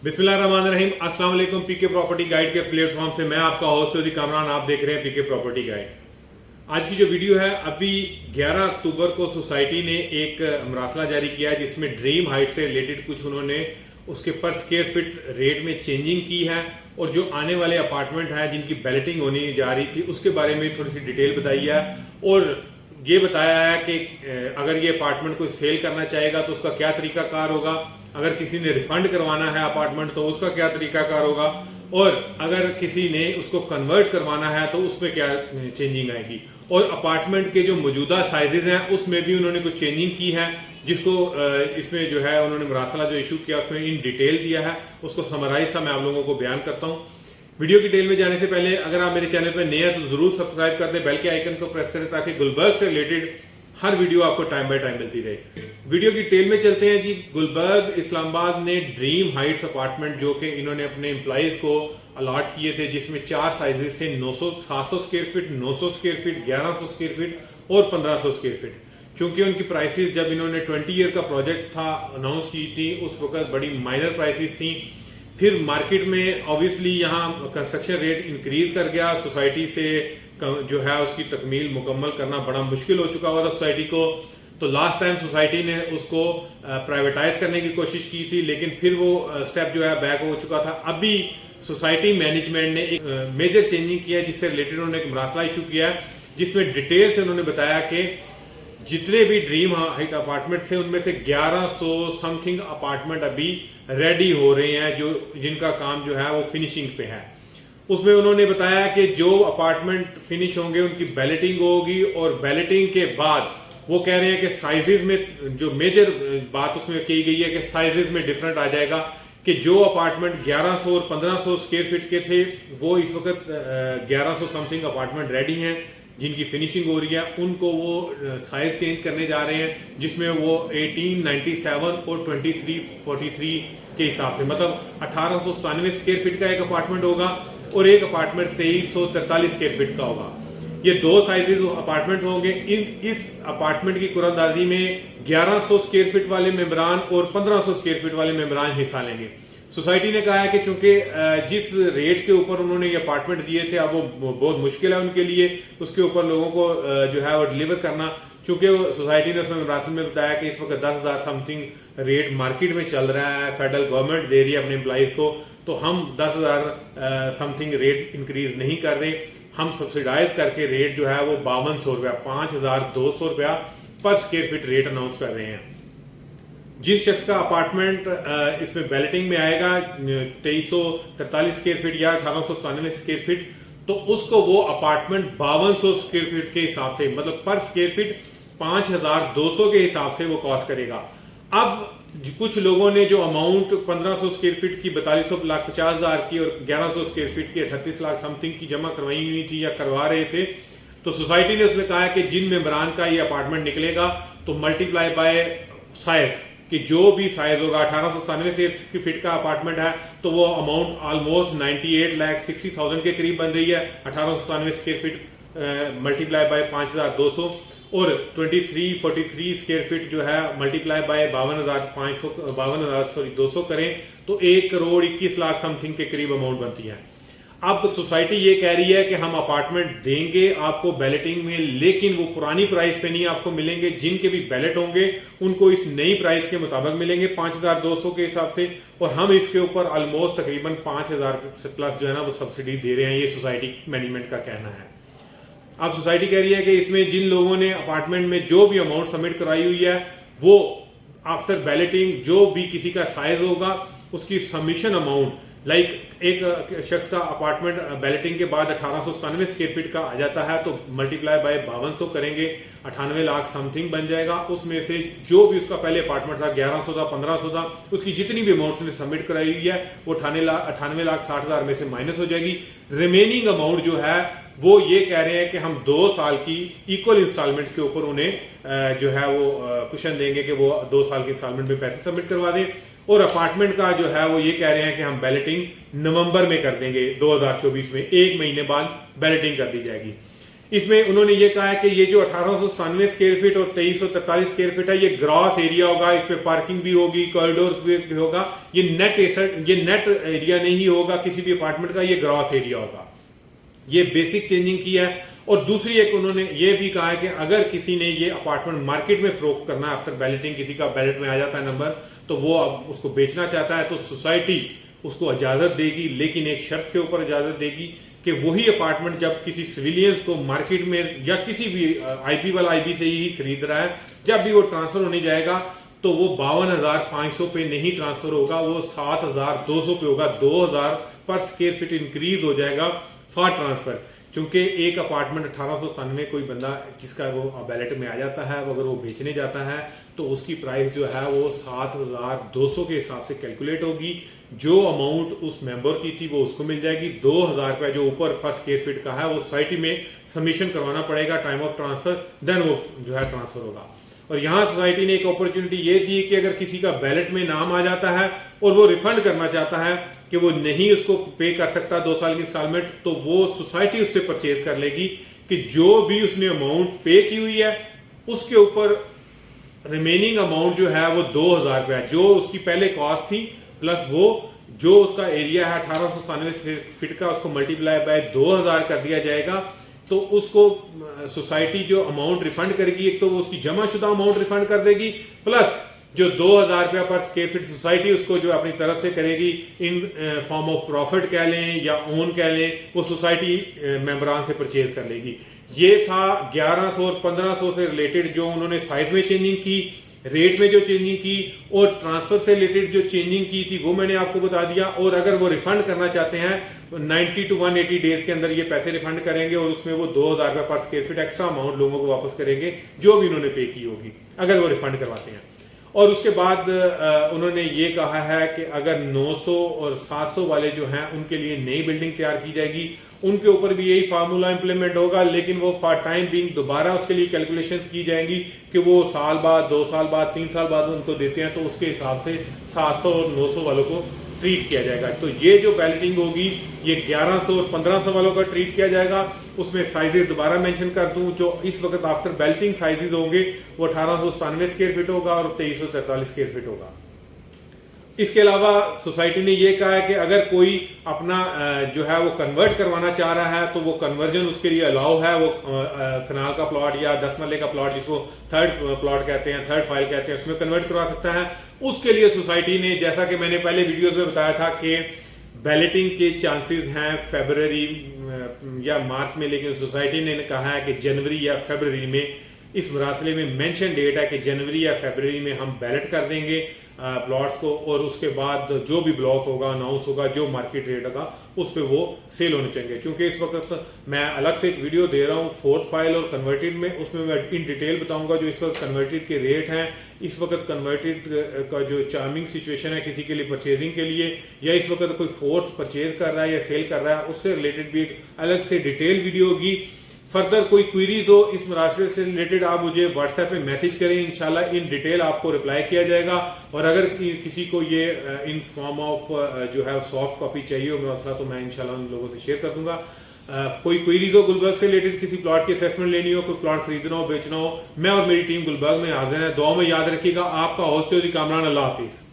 बिस्मिल्लाहिर्रहमानिर्रहीम। अस्सलाम वालेकुम। पीके प्रॉपर्टी गाइड के प्लेटफॉर्म से मैं आपका होस्ट सऊदी कामरान, आप देख रहे हैं पीके प्रॉपर्टी गाइड। आज की जो वीडियो है, अभी 11 अक्टूबर को सोसाइटी ने एक मरासला जारी किया है जिसमें ड्रीम हाइट से रिलेटेड कुछ उन्होंने उसके पर स्क्वायर फीट रेट में चेंजिंग की है और जो आने वाले अपार्टमेंट हैं जिनकी बैलेटिंग होने जा रही थी उसके बारे में थोड़ी सी डिटेल बताई है और ये बताया है कि अगर ये अपार्टमेंट कोई सेल करना चाहेगा तो उसका क्या तरीकाकार होगा, अगर किसी ने रिफंड करवाना है अपार्टमेंट तो उसका क्या तरीकाकार होगा, और अगर किसी ने उसको कन्वर्ट करवाना है तो उसमें क्या चेंजिंग आएगी, और अपार्टमेंट के जो मौजूदा साइजेस हैं उसमें भी उन्होंने कुछ चेंजिंग की है जिसको इसमें जो है उन्होंने मरासला जो इशू किया उसमें इन डिटेल दिया है। उसको समराइज सा मैं आप लोगों को बयान करता हूँ। वीडियो की डिटेल में जाने से पहले अगर आप मेरे चैनल पर नए हैं तो जरूर सब्सक्राइब कर दें, बेल के आइकन को प्रेस करें ताकि गुलबर्ग से रिलेटेड हर वीडियो आपको टाइम बाय टाइम मिलती रहे। वीडियो की डिटेल में चलते हैं जी। गुलबर्ग इस्लामाबाद ने ड्रीम हाइट्स अपार्टमेंट जो कि इन्होंने अपने एम्प्लॉइज को अलॉट किए थे जिसमें 4 साइजेस थे 900 700 square feet, 900 square feet, 1100 square feet और 1500 स्क्वायर फीट। चूंकि उनकी प्राइसेस जब इन्होंने 20 ईयर का प्रोजेक्ट था अनाउंस की थी उस वक्त बड़ी माइनर प्राइसेस थी। फिर मार्केट में ऑब्वियसली यहाँ कंस्ट्रक्शन रेट इंक्रीज कर गया, सोसाइटी से जो है उसकी तकमील मुकम्मल करना बड़ा मुश्किल हो चुका हुआ था सोसाइटी को। तो लास्ट टाइम सोसाइटी ने उसको प्राइवेटाइज करने की कोशिश की थी लेकिन फिर वो स्टेप जो है बैक हो चुका था। अभी सोसाइटी मैनेजमेंट ने एक मेजर चेंजिंग किया जिससे रिलेटेड उन्होंने एक मरासला इशू किया जिसमें डिटेल से उन्होंने बताया कि जितने भी ड्रीम हाइट अपार्टमेंट थे उनमें से 1100 समथिंग अपार्टमेंट अभी रेडी हो रहे हैं जो जिनका काम जो है वो फिनिशिंग पे है। उसमें उन्होंने बताया कि जो अपार्टमेंट फिनिश होंगे उनकी बैलेटिंग होगी और बैलेटिंग के बाद वो कह रहे हैं कि साइजेस में जो मेजर बात उसमें की गई है कि साइजेस में डिफरेंट आ जाएगा कि जो अपार्टमेंट 1100 और 1500 स्क्वायर फीट के थे वो इस वक्त 1100 समथिंग अपार्टमेंट रेडी हैं जिनकी फिनिशिंग हो रही है, उनको वो साइज चेंज करने जा रहे हैं जिसमें वो 1897 और 2343 के हिसाब से मतलब 1897 स्क्वायर फीट का एक अपार्टमेंट होगा और एक अपार्टमेंट 2343 स्क्वायर फीट का होगा। ये दो साइजेस अपार्टमेंट होंगे। इस अपार्टमेंट की कुरानदाजी में 1100 स्क्वायर फीट वाले मेंबरान और 1500 स्क्वायर फीट वाले मेंबरान हिस्सा लेंगे। सोसाइटी ने कहा है कि चूंकि जिस रेट के ऊपर उन्होंने ये अपार्टमेंट दिए थे अब वो बहुत मुश्किल है उनके लिए उसके ऊपर लोगों को जो है वो डिलीवर करना, चूंकि सोसाइटी ने उसमें मरासले में बताया कि इस वक्त 10,000 समथिंग रेट मार्केट में चल रहा है, फेडरल गवर्नमेंट दे रही है अपने एम्प्लॉइज को, तो हम 10,000 समथिंग रेट इंक्रीज नहीं कर रहे, हम सब्सिडाइज करके रेट जो है वो 5200 रुपया 5,200 रुपया पर स्क्वायर फीट रेट अनाउंस कर रहे हैं। जिस शख्स का अपार्टमेंट इसमें बैलेटिंग में आएगा 2343 स्क्वायर फीट या 1897 स्क्वायर फीट तो उसको वो अपार्टमेंट 5200 स्क्वायर फीट के हिसाब से मतलब पर स्क्वायर फीट 5,200 के हिसाब से वो कॉस्ट करेगा। अब कुछ लोगों ने जो अमाउंट 1500 स्क्वायर फीट की 42,50,000 की और 1100 स्क्वायर फीट की 38 लाख समथिंग की जमा करवाई हुई थी या करवा रहे थे, तो सोसाइटी ने उसमें कहा कि जिन मेंबरान का ये अपार्टमेंट निकलेगा तो मल्टीप्लाई बाय साइज कि जो भी साइज होगा 1897 फीट का अपार्टमेंट है तो वो अमाउंट ऑलमोस्ट 98,60,000 के करीब बन रही है। 1897 स्क्वायर फीट मल्टीप्लाई बाय 5,200 और 2343 स्क्वायर फीट जो है मल्टीप्लाई बाय 52,200 करें तो 1,21,00,000 समथिंग के करीब अमाउंट बनती है। अब सोसाइटी ये कह रही है कि हम अपार्टमेंट देंगे आपको बैलेटिंग में लेकिन वो पुरानी प्राइस पे नहीं आपको मिलेंगे, जिनके भी बैलेट होंगे उनको इस नई प्राइस के मुताबिक मिलेंगे 5,200 के हिसाब से, और हम इसके ऊपर ऑलमोस्ट तकरीबन 5,000 प्लस जो है ना वो सब्सिडी दे रहे हैं, ये सोसाइटी मैनेजमेंट का कहना है। अब सोसाइटी कह रही है कि इसमें जिन लोगों ने अपार्टमेंट में जो भी अमाउंट सबमिट कराई हुई है वो आफ्टर बैलेटिंग जो भी किसी का साइज होगा उसकी सबमिशन अमाउंट लाइक एक शख्स का अपार्टमेंट बैलेटिंग के बाद 1897 स्क्वायर फीट का आ जाता है तो मल्टीप्लाई बाय 5200 करेंगे 98 लाख समथिंग बन जाएगा। उसमें से जो भी उसका पहले अपार्टमेंट था 1100 था 1500 था उसकी जितनी भी अमाउंट उसने सबमिट कराई हुई है वो 98,60,000 में से माइनस हो जाएगी। रिमेनिंग अमाउंट जो है वो ये कह रहे हैं कि हम 2 साल की इक्वल इंस्टॉलमेंट के ऊपर उन्हें जो है वो कुशन देंगे कि वो 2 साल की इंस्टॉलमेंट में पैसे सबमिट करवा दें, और अपार्टमेंट का जो है वो ये कह रहे हैं कि हम बैलेटिंग नवंबर में कर देंगे 2024 में, 1 महीने बाद बैलेटिंग कर दी जाएगी। इसमें उन्होंने ये कहा है कि ये जो 1897 स्क्वायर फीट और 2343 स्क्वायर फीट है, ये ग्रॉस एरिया होगा, इसमें पार्किंग भी होगी, कॉरिडोर भी होगा, ये नेट एरिया नहीं होगा किसी भी अपार्टमेंट का, ये ग्रॉस एरिया होगा। ये बेसिक चेंजिंग की है। और दूसरी एक उन्होंने ये भी कहा है कि अगर किसी ने ये अपार्टमेंट मार्केट में फरोख्त करना है, आफ्टर बैलेटिंग किसी का बैलेट में आ जाता है नंबर, तो वो अब उसको बेचना चाहता है तो सोसाइटी उसको इजाजत देगी, लेकिन एक शर्त के ऊपर इजाजत देगी कि वही अपार्टमेंट जब किसी सिविलियंस को मार्केट में या किसी भी आईपी वाला आईबी से ही खरीद रहा है, जब भी वो ट्रांसफर होने जाएगा तो वो 52,500 पे नहीं ट्रांसफर होगा, वो 7,200 पे होगा। 2,000 पर स्क्वायर फीट इंक्रीज हो जाएगा फॉर ट्रांसफर, क्योंकि एक अपार्टमेंट 1897 कोई बंदा जिसका वो बैलेट में आ जाता है, अगर वो बेचने जाता है तो उसकी प्राइस जो है वो 7,200 के हिसाब से कैलकुलेट होगी। जो अमाउंट उस मेंबर की थी वो उसको मिल जाएगी। 2,000 रुपया जो ऊपर पर स्क्वायर फीट का है वो सोसाइटी में सबमिशन करवाना पड़ेगा टाइम ऑफ ट्रांसफर, देन वो जो है ट्रांसफर होगा। और यहाँ सोसाइटी ने एक अपॉर्चुनिटी ये दी कि अगर किसी का बैलेट में नाम आ जाता है और वो रिफंड करना चाहता है कि वो नहीं उसको पे कर सकता 2 साल की इंस्टॉलमेंट, तो वो सोसाइटी उससे परचेज कर लेगी कि जो भी उसने अमाउंट पे की हुई है उसके ऊपर रिमेनिंग अमाउंट जो है वो 2,000 रुपया, जो उसकी पहले कॉस्ट थी प्लस वो जो उसका एरिया है 1897 फीट का, उसको मल्टीप्लाई बाय 2,000 कर दिया जाएगा। तो उसको सोसाइटी जो अमाउंट रिफंड करेगी, एक तो वो उसकी जमाशुदा अमाउंट रिफंड कर देगी, प्लस जो 2,000 रुपया पर स्क्वायर फीट सोसाइटी उसको जो अपनी तरफ से करेगी इन फॉर्म ऑफ प्रॉफिट कह लें या ओन कह लें, वो सोसाइटी मेंबरान से परचेज कर लेगी। ये था 1100 और 1500 से रिलेटेड जो उन्होंने साइज में चेंजिंग की, रेट में जो चेंजिंग की और ट्रांसफर से रिलेटेड जो चेंजिंग की थी वो मैंने आपको बता दिया। और अगर वो रिफंड करना चाहते हैं 90 to 180 डेज के अंदर ये पैसे रिफंड करेंगे और उसमें वो 2,000 रुपये पर स्क्वायर फीट एक्स्ट्रा अमाउंट लोगों को वापस करेंगे जो भी उन्होंने पे की होगी, अगर वो रिफंड करवाते हैं। और उसके बाद उन्होंने ये कहा है कि अगर 900 और 700 वाले जो हैं उनके लिए नई बिल्डिंग तैयार की जाएगी, उनके ऊपर भी यही फार्मूला इंप्लीमेंट होगा, लेकिन वो फॉर टाइम बीइंग दोबारा उसके लिए कैलकुलेशंस की जाएंगी कि वो साल बाद, 2 साल बाद, 3 साल बाद उनको देते हैं, तो उसके हिसाब से 700 और 900 वालों को ट्रीट किया जाएगा। तो ये जो बैलेटिंग होगी ये 1100 और 1500 वालों का ट्रीट किया जाएगा। उसमें साइजेस दोबारा मेंशन कर दूं, जो इस वक्त आफ्टर बैलेटिंग साइजेस होंगे वो 1897 स्क्वायर फीट होगा और 2343 स्क्वायर फीट होगा। इसके अलावा सोसाइटी ने ये कहा है कि अगर कोई अपना जो है वो कन्वर्ट करवाना चाह रहा है तो वो कन्वर्जन उसके लिए अलाउ है। वो कनाल का प्लॉट या 10 मरले का प्लॉट जिसको थर्ड प्लॉट कहते हैं, थर्ड फाइल कहते हैं, उसमें कन्वर्ट करवा सकता है। उसके लिए सोसाइटी ने, जैसा कि मैंने पहले वीडियोस में बताया था कि बैलेटिंग के चांसेस हैं फरवरी या मार्च में, लेकिन सोसाइटी ने कहा है कि जनवरी या फरवरी में, इस मरासले में मेंशन डेट है कि जनवरी या फरवरी में हम बैलेट कर देंगे प्लॉट्स को, और उसके बाद जो भी ब्लॉक होगा अनाउंस होगा, जो मार्केट रेट होगा उस पर वो सेल होने चाहिए। क्योंकि इस वक्त मैं अलग से एक वीडियो दे रहा हूँ फोर्थ फाइल और कन्वर्टेड में, उसमें मैं इन डिटेल बताऊंगा जो इस वक्त कन्वर्टेड के रेट हैं, इस वक्त कन्वर्टेड का जो चार्मिंग सिचुएशन है किसी के लिए परचेजिंग के लिए, या इस वक्त कोई फोर्थ परचेज कर रहा है या सेल कर रहा है, उससे रिलेटेड भी एक अलग से डिटेल वीडियो होगी। फर्दर कोई क्वेरीज हो इस मरासिल से रिलेटेड आप मुझे व्हाट्सएप पे मैसेज करें, इंशाल्लाह इन डिटेल आपको रिप्लाई किया जाएगा। और अगर किसी को ये इन फॉर्म ऑफ जो है सॉफ्ट कॉपी चाहिए हो मसला, तो मैं इंशाल्लाह उन लोगों से शेयर कर दूंगा। कोई क्वेरीज हो गुलबर्ग से रिलेटेड, किसी प्लॉट की असेसमेंट लेनी हो, कोई प्लॉट खरीदना हो, बेचना हो, मैं और मेरी टीम गुलबर्ग में हाजिर है। दुआ में याद रखिएगा। आपका होस्ट कामरान। अल्लाह हाफिज।